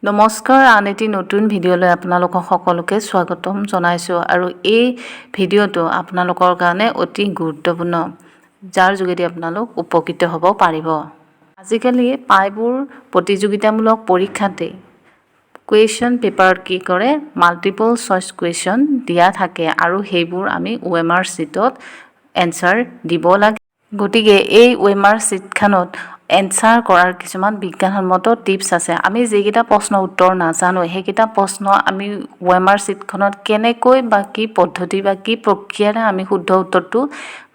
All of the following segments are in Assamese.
নমস্কাৰ, আন এটি নতুন ভিডিঅ'লৈ আপোনালোকক সকলোকে স্বাগতম জনাইছোঁ আৰু এই ভিডিঅ'টো আপোনালোকৰ কাৰণে অতি গুৰুত্বপূৰ্ণ, যাৰ যোগেদি আপোনালোক উপকৃত হ'ব পাৰিব। আজিকালি প্ৰায়বোৰ প্ৰতিযোগিতামূলক পৰীক্ষাতে কুৱেশ্যন পেপাৰত কি কৰে, মাল্টিপল চইচ কুৱেশ্যন দিয়া থাকে আৰু সেইবোৰ আমি OMR শ্বীটত এনচাৰ দিব লাগে। গতিকে এই OMR শ্বীটখনত এনচাৰ কৰাৰ কিছুমান বিজ্ঞানসন্মত টিপছ আছে। আমি যিকেইটা প্ৰশ্ন উত্তৰ নাজানো সেইকেইটা প্ৰশ্ন আমি OMR শ্বীটখনত কেনেকৈ বা কি পদ্ধতি বা কি প্ৰক্ৰিয়াৰে আমি শুদ্ধ উত্তৰটো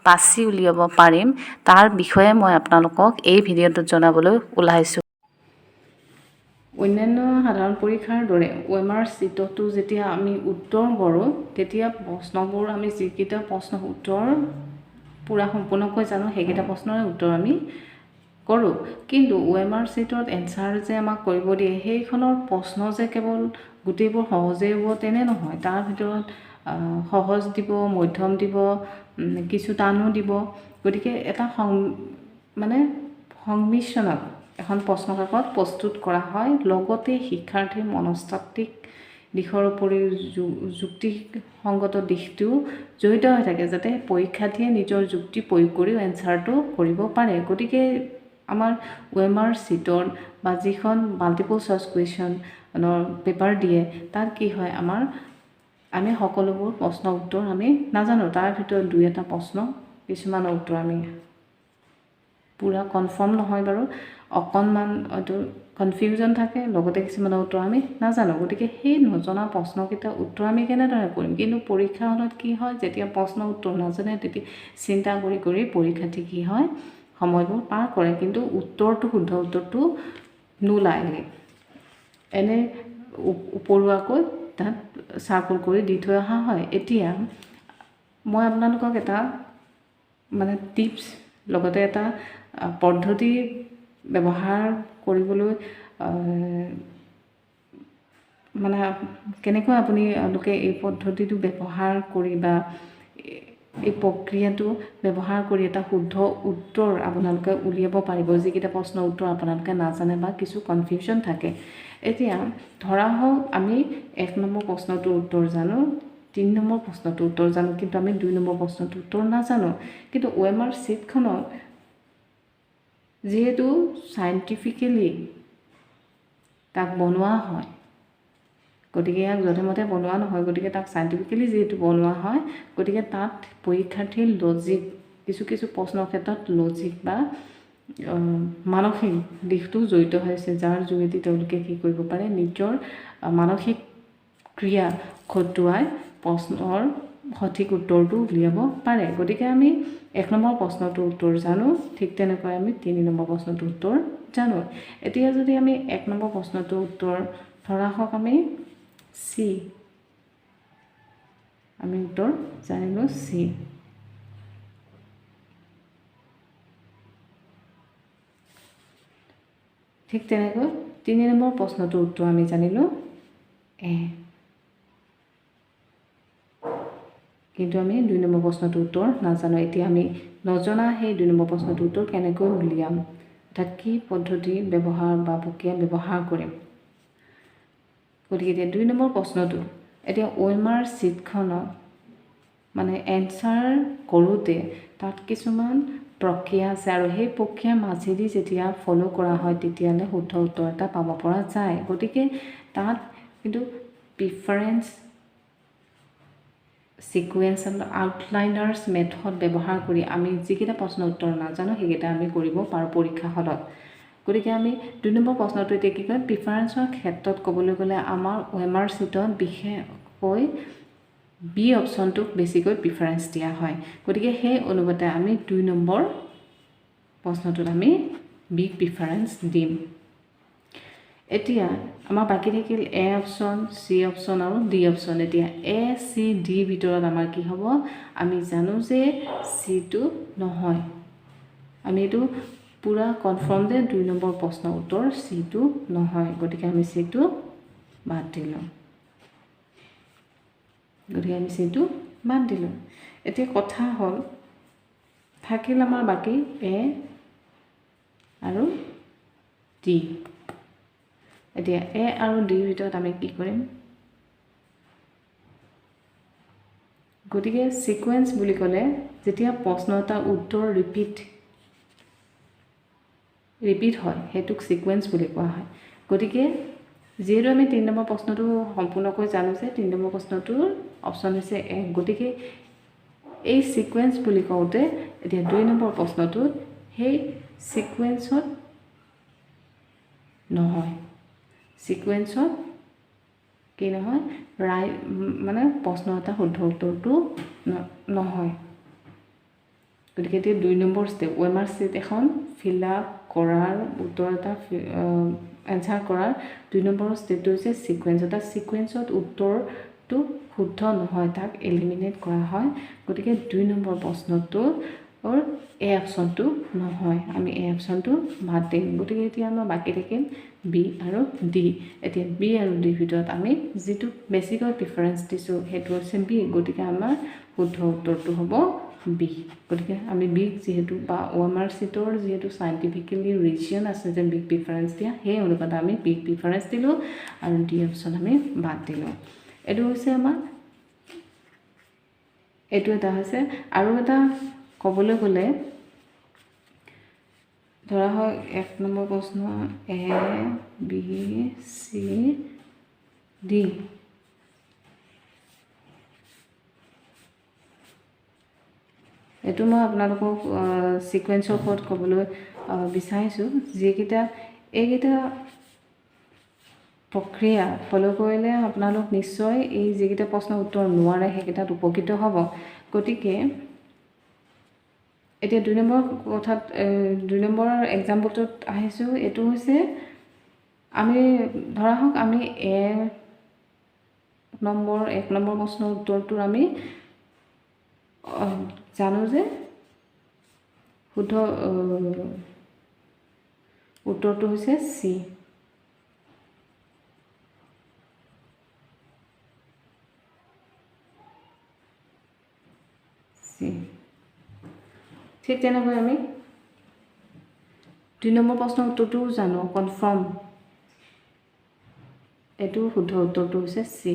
বাছি উলিয়াব পাৰিম তাৰ বিষয়ে মই আপোনালোকক এই ভিডিঅ'টোত জনাবলৈ ওলাইছোঁ। অন্যান্য সাধাৰণ পৰীক্ষাৰ দৰে OMR শ্বীটতো যেতিয়া আমি উত্তৰ কৰোঁ তেতিয়া প্ৰশ্নবোৰ আমি যিকেইটা প্ৰশ্ন উত্তৰ পূৰা সম্পূৰ্ণকৈ জানো সেইকেইটা প্ৰশ্নৰে উত্তৰ আমি কৰোঁ। কিন্তু OMR শ্বীটত এনচাৰ যে আমাক কৰিব দিয়ে সেইখনৰ প্ৰশ্ন যে কেৱল গোটেইবোৰ সহজেই হ'ব তেনে নহয়। তাৰ ভিতৰত সহজ দিব, মধ্যম দিব, কিছু টানো দিব। গতিকে এটা সংমিশ্ৰণত এখন প্ৰশ্নকাকত প্ৰস্তুত কৰা হয়। লগতে শিক্ষাৰ্থীৰ মনস্তাত্ত্বিক দিশৰ উপৰিও যুক্তিসংগত দিশটোও জড়িত হৈ থাকে, যাতে পৰীক্ষাৰ্থীয়ে নিজৰ যুক্তি প্ৰয়োগ কৰিও এনচাৰটো কৰিব পাৰে। গতিকে আমাৰ OMR শ্বীটৰ বা যিখন মাল্টিপল চইচ কুৱেশ্যনৰ পেপাৰ দিয়ে তাত কি হয়, আমি সকলোবোৰ প্ৰশ্ন উত্তৰ আমি নাজানো। তাৰ ভিতৰত দুই এটা প্ৰশ্ন কিছুমানৰ উত্তৰ আমি পূৰা কনফাৰ্ম নহয় বাৰু, অকণমান হয়তো কনফিউজন থাকে, লগতে কিছুমানৰ উত্তৰ আমি নাজানো। গতিকে সেই নজনা প্ৰশ্নকেইটা উত্তৰ আমি কেনেদৰে কৰিম? কিন্তু পৰীক্ষা হলত কি হয়, যেতিয়া প্ৰশ্ন উত্তৰ নাজানে তেতিয়া চিন্তা কৰি পৰীক্ষাৰ্থী কি হয় সময়বোৰ পাৰ কৰে, কিন্তু শুদ্ধ উত্তৰটো নোলায়। এনে উপৰুৱাকৈ তাত চাৰ্কুল কৰি দি থৈ অহা হয়। এতিয়া মই আপোনালোকক এটা টিপছ লগতে এটা পদ্ধতি ব্যৱহাৰ কৰিবলৈ কেনেকৈ আপোনালোকে এই পদ্ধতিটো ব্যৱহাৰ কৰি বা এই প্ৰক্ৰিয়াটো ব্যৱহাৰ কৰি এটা শুদ্ধ উত্তৰ আপোনালোকে উলিয়াব পাৰিব যিকেইটা প্ৰশ্ন উত্তৰ আপোনালোকে নাজানে বা কিছু কনফিউজন থাকে। এতিয়া ধৰা হওক আমি 1 নম্বৰ প্ৰশ্নটোৰ উত্তৰ জানো, 3 নম্বৰ প্ৰশ্নটোৰ উত্তৰ জানো, কিন্তু আমি 2 নম্বৰ প্ৰশ্নটোৰ উত্তৰ নাজানো। কিন্তু OMR শ্বীটখনত যিহেতু চাইণ্টিফিকেলি তাক বনোৱা হয়, গতিকে ইয়াক যধে মধে বনোৱা নহয়, গতিকে তাক চাইণ্টিফিকেলি যিহেতু বনোৱা হয়, গতিকে তাত পৰীক্ষাৰ্থীৰ লজিক কিছু প্ৰশ্নৰ ক্ষেত্ৰত লজিক বা মানসিক দিশটো জড়িত হৈছে, যাৰ যোগেদি তেওঁলোকে কি কৰিব পাৰে, নিজৰ মানসিক ক্ৰিয়া খটুৱাই প্ৰশ্নৰ সঠিক উত্তৰটো উলিয়াব পাৰে। গতিকে আমি 1 নম্বৰ প্ৰশ্নটোৰ উত্তৰ জানো, ঠিক তেনেকৈ আমি 3 নম্বৰ প্ৰশ্নটোৰ উত্তৰ জানো। এতিয়া যদি আমি 1 নম্বৰ প্ৰশ্নটোৰ উত্তৰ ধৰা হওক আমি আমি উত্তৰ জানিলোঁ চি। ঠিক তেনেকৈ 3 নম্বৰ প্ৰশ্নটোৰ উত্তৰ আমি জানিলোঁ এ, কিন্তু আমি 2 নম্বৰ প্ৰশ্নটোৰ উত্তৰ নাজানো। এতিয়া আমি নজনা সেই 2 নম্বৰ প্ৰশ্নটোৰ উত্তৰ কেনেকৈ উলিয়াম, অৰ্থাৎ কি পদ্ধতি ব্যৱহাৰ বা প্ৰক্ৰিয়া ব্যৱহাৰ কৰিম। গতিকে এতিয়া 2 নম্বৰ প্ৰশ্নটো, এতিয়া OMR শ্বীটখনত এনচাৰ কৰোঁতে তাত কিছুমান প্ৰক্ৰিয়া আছে আৰু সেই প্ৰক্ৰিয়াৰ মাজেদি যেতিয়া ফ'ল' কৰা হয় তেতিয়াহ'লে শুদ্ধ উত্তৰ এটা পাব পৰা যায়। গতিকে তাত কিন্তু প্ৰিফাৰেঞ্চ ছিকুৱেঞ্চ আৰু আউটলাইনাৰ্ছ মেথড ব্যৱহাৰ কৰি আমি যিকেইটা প্ৰশ্ন উত্তৰ নাজানো সেইকেইটা আমি কৰিব পাৰোঁ পৰীক্ষা হলত। গতিকে আমি 2 নম্বৰ প্ৰশ্নটো এতিয়া কি কয়, প্ৰিফাৰেঞ্চৰ ক্ষেত্ৰত ক'বলৈ গ'লে আমাৰ OMR শ্বীটত বিশেষকৈ বি অপশ্যনটোক বেছিকৈ প্ৰিফাৰেঞ্চ দিয়া হয়। গতিকে সেই অনুপাতে আমি 2 নম্বৰ প্ৰশ্নটোত আমি বিক প্ৰিফাৰেঞ্চ দিম। এতিয়া আমাৰ বাকী থাকিল এ অপশ্যন, চি অপশ্যন আৰু ডি অপশ্যন। এতিয়া এ, চি, ডিৰ ভিতৰত আমাৰ কি হ'ব, আমি জানো যে চিটো নহয়, আমি এইটো পূৰা কনফাৰ্ম যে 2 নম্বৰ প্ৰশ্নৰ উত্তৰ চিটো নহয়, গতিকে আমি চিটো বাদ দিলোঁ। এতিয়া কথা হ'ল থাকিল আমাৰ বাকী এ আৰু ডি। এতিয়া এ আৰু ডিৰ ভিতৰত আমি কি কৰিম গতিকে সিকুৱেন্স বুলি ক'লে যেতিয়া প্ৰশ্ন এটা উত্তৰ ৰিপিট হয় হেতুক সিকুৱেন্স বুলি কোৱা হয় গতিকে যেহেতু আমি 3 নম্বৰ প্ৰশ্নটো সম্পূৰ্ণকৈ জানো যে 3 নম্বৰ প্ৰশ্নটোৰ অপচন হৈছে 1 গতিকে এই সিকুৱেন্স বুলি কওঁতে এতিয়া 2 নম্বৰ প্ৰশ্নটোত সেই সিকুৱেন্সত নহয় সিকুৱেন্সত কি নহয় মানে প্ৰশ্ন এটা শুদ্ধ উত্তৰটো নহয় গতিকে এতিয়া 2 নম্বৰ ষ্টেপ ওএমআৰ চিট এখন ফিল আপ কৰাৰ উত্তৰ এটা এনসাৰ কৰাৰ 2 নম্বৰ ষ্টেপটো হৈছে সিকুৱেন্স এটা সিকুৱেন্সত উত্তৰটো শুদ্ধ নহয় তাক এলিমিনেট কৰা হয় গতিকে 2 নম্বৰ প্ৰশ্নটোৰ এ অপচনটো নহয় আমি এ অপচনটো বাদ দিম গতিকে এতিয়া আমাৰ বাকি থাকিল বি আৰু ডি এতিয়া বি আৰু ডিৰ ভিতৰত আমি যেটো বেছিকৈ প্ৰিফাৰেন্স দিছো হেতু হৈছে বি গতিকে আমাৰ শুদ্ধ উত্তৰটো হ'ব বি গতিকে আমি বি যেহেতু বা ওএমআৰ সিটৰ যেহেতু সাইন্টিফিক্যালি ৰিজন আছে যে বি প্ৰিফাৰেন্স দিয়া হে অনুপাতে আমি বি প্ৰিফাৰেন্স দিলো আৰু ডি অপচন আমি বাদ দিলো এটো হৈছে আমাৰ এটো এটা হৈছে আৰু এটা ক'বলৈ গ'লে ধৰা হয় 1 নম্বৰ প্ৰশ্ন এ বি সি ডি এটো মই আপোনালোকক সিকুৱেন্সৰ ওপৰত ক'বলৈ বিচাৰিছো যেকিটা এইকিটা প্ৰক্ৰিয়া ফলো কৰিলে আপোনালোক নিশ্চয় এই যেকিটা প্ৰশ্ন উত্তৰ নোৱাৰে হেকিটাত উপকৃত হ'ব গতিকে এতিয়া 2 নম্বৰ কথাত 2 নম্বৰ এক্সাম্পলটোত আহিছো এটো হৈছে আমি ধৰা হক আমি 1 নম্বৰ প্ৰশ্ন উত্তৰটো আমি জানো যে শুদ্ধ উত্তৰটো হৈছে সি ঠিক তেনেকৈ আমি 2 নম্বৰ প্ৰশ্ন উত্তৰটো জানো কনফাৰ্ম এটো শুদ্ধ উত্তৰটো হৈছে সি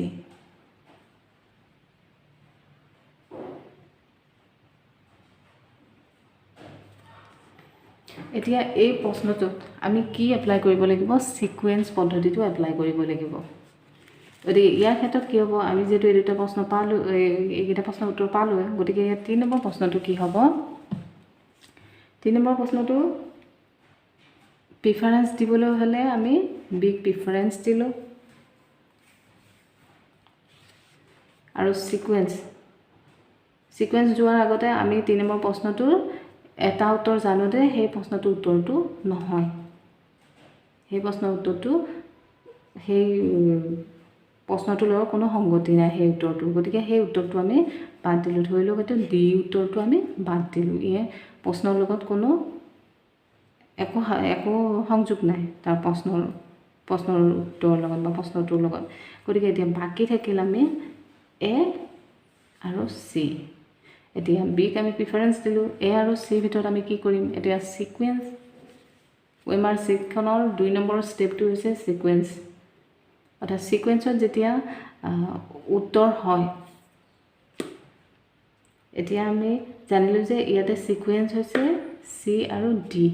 এতিয়া এই প্ৰশ্নটোত আমি কি এপ্লাই কৰিব লাগিব সিকুৱেন্স পদ্ধতিটো এপ্লাই কৰিব লাগিব গতিকে ইয়াৰ ক্ষেত্ৰত কি হ'ব আমি যেটো এই দুটা প্ৰশ্ন পালো এইকেইটা প্ৰশ্ন উত্তৰ পালো গতিকে 3 নম্বৰ প্ৰশ্নটো কি হ'ব 3 নম্বৰ প্ৰশ্নটো প্ৰিফাৰেন্স দিবলৈ হলে আমি বি প্ৰিফাৰেন্স দিলো আৰু সিকুৱেন্স যোৱাৰ আগতে আমি 3 নম্বৰ প্ৰশ্নটোৰ এটা উত্তৰ জানো দে সেই প্ৰশ্নটোৰ উত্তৰটো নহয় সেই প্ৰশ্নৰ উত্তৰটো সেই প্ৰশ্নটোৰ লগত কোনো সংগতি নাই সেই উত্তৰটো গতিকে সেই উত্তৰটো আমি বাদ দিলো ধৰি লওক এটো ডি উত্তৰটো আমি বাদ দিলো ইয়ে প্ৰশ্নৰ লগত কোনো একো সংযোগ নাই তাৰ প্ৰশ্নৰ উত্তৰৰ লগত বা প্ৰশ্নটোৰ লগত গতিকে এতিয়া বাকি থাকিল আমি এ আৰু সি এতিয়া বি আমি প্ৰিফাৰেন্স দিলো এ আৰু সি ভিতৰত আমি কি কৰিম এতিয়া সিকুৱেন্স ওএমআৰ সিটখনৰ 2 নম্বৰ ষ্টেপটো হৈছে সিকুৱেন্স অৰ্থাৎ সিকুৱেন্সত যেতিয়া উত্তৰ হয় এতিয়া আমি জানিলো যে ইয়াতে সিকুৱেন্স হৈছে সি আৰু ডি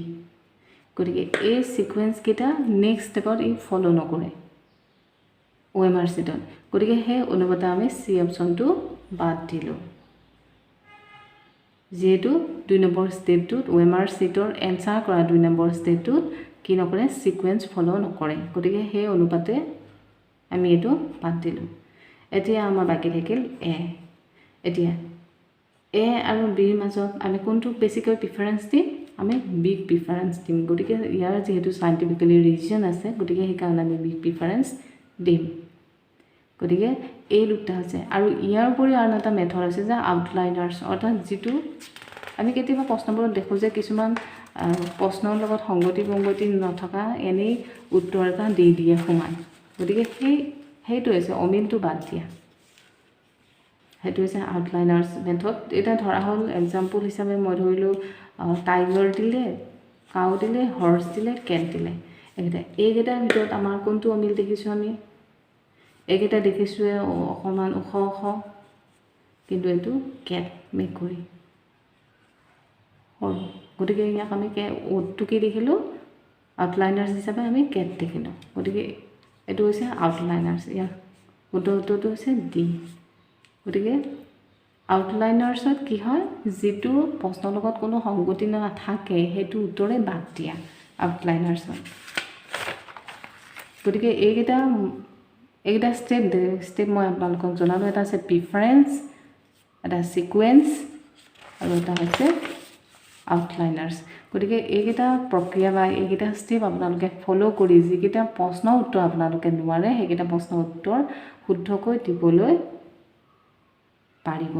গতিকে এই সিকুৱেন্স কিটা নেক্সট ষ্টেপত ই ফলো নকৰে ওএমআৰ সিটত গতিকে হে অনুপাতে আমি সি অপচনটো বাদ দিলো যেহেতু 2 নম্বৰ ষ্টেপটোত ওএমআৰ সিটৰ এনসাৰ কৰা 2 নম্বৰ ষ্টেপটোত কি নকৰে সিকুৱেন্স ফলো নকৰে গতিকে হে অনুপাতে আমি এটো বাদ দিলো এতিয়া আমাৰ বাকি থাকিল এ এতিয়া এ আৰু বিৰ মাজত আমি কোনটো বেছিকৈ প্ৰিফাৰেন্স দিম আমি বি প্ৰিফাৰেন্স দিম গতিকে ইয়াৰ যেহেতু সাইন্টিফিক্যালি ৰিজন আছে গতিকে সেই কাৰণে আমি বি প্ৰিফাৰেন্স দিম গতিকে এই দুটা আছে আৰু ইয়াৰ উপৰি আৰু এটা মেথড আছে যে আউটলাইনাৰ্স অৰ্থাৎ যেটো আমি কেতিয়াবা প্ৰশ্নবোৰত দেখো যে কিছুমান প্ৰশ্নৰ লগত সংগতি নথকা এনে উত্তৰ এটা দি দিয়ে সমান গতিকে সেইটো হৈছে অমিলটো বাদ দিয়া সেইটো হৈছে আউটলাইনাৰ্স মেথড এটা ধৰা হল এক্সাম্পল হিচাপে মই ধৰিলো টাইগাৰ দিলে কাউ দিলে হৰ্স দিলে কেট দিলে এইকেইটাৰ ভিতৰত আমাৰ কোনটো অমিল দেখিছোঁ আমি এইকেইটা দেখিছোঁ অকণমান ওখ ওখ কিন্তু এইটো কেট মেকুৰী সৰু গতিকে ইয়াক আমি উটটো কি দেখিলোঁ আউটলাইনাৰ্ছ হিচাপে আমি কেট দেখিলোঁ গতিকে এইটো হৈছে আউটলাইনাৰ্ছ ইয়াৰ উত্তৰটো হৈছে ডি গতিকে আউটলাইনাৰ্ছত কি হয় যিটো প্ৰশ্নৰ লগত কোনো সংগতি নাথাকে সেইটো উত্তৰে বাদ দিয়া আউটলাইনাৰ্ছত গতিকে এইকেইটা ষ্টেপ মই আপোনালোকক জনালোঁ এটা আছে প্ৰিফাৰেঞ্চ এটা ছিকুৱেঞ্চ আৰু এটা হৈছে আউটলাইনাৰ্ছ গতিকে এইকেইটা প্ৰক্ৰিয়া বা এইকেইটা ষ্টেপ আপোনালোকে ফ'ল' কৰি যিকেইটা প্ৰশ্নৰ উত্তৰ আপোনালোকে নোৱাৰে সেইকেইটা প্ৰশ্নৰ উত্তৰ শুদ্ধকৈ দিবলৈ পাৰিব